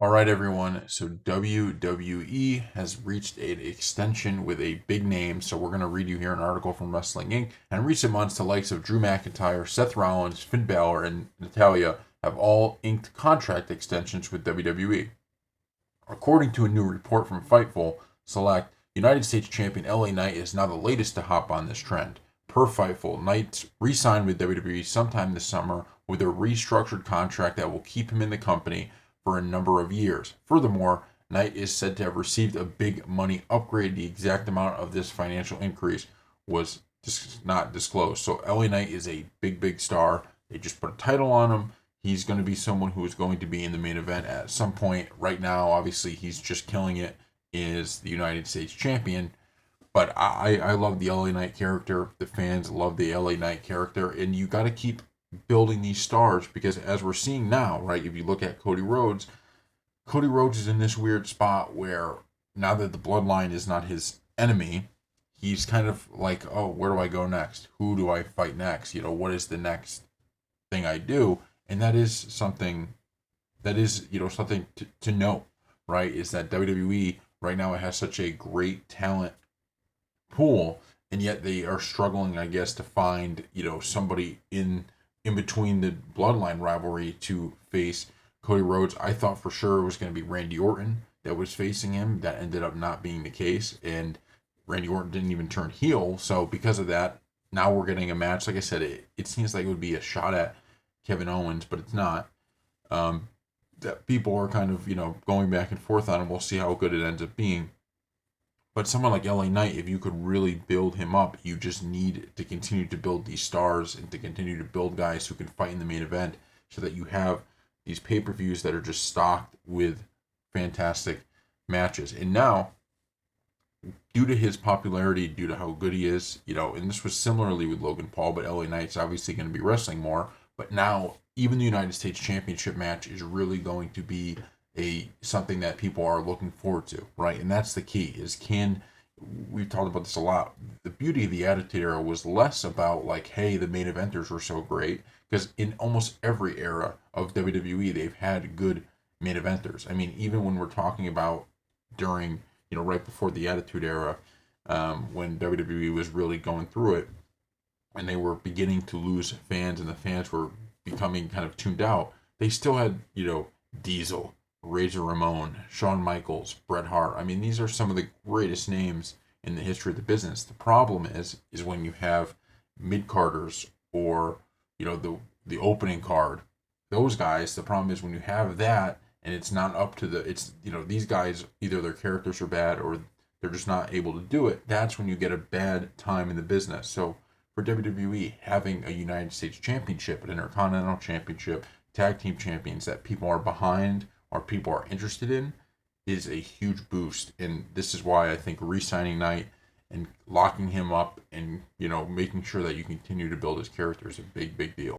All right, everyone. So WWE has reached an extension with a big name. So we're going to read you here an article from Wrestling Inc. And in recent months, the likes of Drew McIntyre, Seth Rollins, Finn Balor, and Natalia have all inked contract extensions with WWE. According to a new report from Fightful Select, United States champion LA Knight is now the latest to hop on this trend. Per Fightful, Knight re-signed with WWE sometime this summer with a restructured contract that will keep him in the company for a number of years. Furthermore, Knight is said to have received a big money upgrade. The exact amount of this financial increase was not disclosed. So LA Knight is a big star. They just put a title on him. He's going to be someone who is going to be in the main event at some point. Right now, obviously, he's just killing it. Is the United States champion. But I love the LA Knight character. The fans love the LA Knight character. And you got to keep building these stars because as we're seeing now, right, if you look at Cody Rhodes is in this weird spot where now that the bloodline is not his enemy, he's kind of like, oh, where do I go next? Who do I fight next? What is the next thing I do? And that is something something to note, right? Is that WWE right now it has such a great talent pool, and yet they are struggling, I guess, to find somebody in between the bloodline rivalry to face Cody Rhodes. I thought for sure it was going to be Randy Orton that was facing him. That ended up not being the case, and Randy Orton didn't even turn heel. So because of that, now we're getting a match. Like I said, it seems like it would be a shot at Kevin Owens, but it's not. That people are kind of going back and forth on, and we'll see how good it ends up being. But someone like LA Knight, if you could really build him up, you just need to continue to build these stars and to continue to build guys who can fight in the main event so that you have these pay-per-views that are just stocked with fantastic matches. And now, due to his popularity, due to how good he is, and this was similarly with Logan Paul, but LA Knight's obviously going to be wrestling more. But now, even the United States Championship match is really going to be something that people are looking forward to, right? And that's the key. We've talked about this a lot. The beauty of the Attitude Era was less about like, hey, the main eventers were so great, because in almost every era of WWE, they've had good main eventers. I mean, even when we're talking about during right before the Attitude Era, when WWE was really going through it, and they were beginning to lose fans, and the fans were becoming kind of tuned out. They still had Diesel, Razor Ramon, Shawn Michaels, Bret Hart. I mean, these are some of the greatest names in the history of the business. The problem is when you have mid carders or the opening card. Those guys. The problem is when you have that and it's not up to these guys, either their characters are bad or they're just not able to do it. That's when you get a bad time in the business. So for WWE, having a United States Championship, an Intercontinental Championship, tag team champions that people are behind or people are interested in is a huge boost. And this is why I think re-signing Knight and locking him up and making sure that you continue to build his character is a big deal.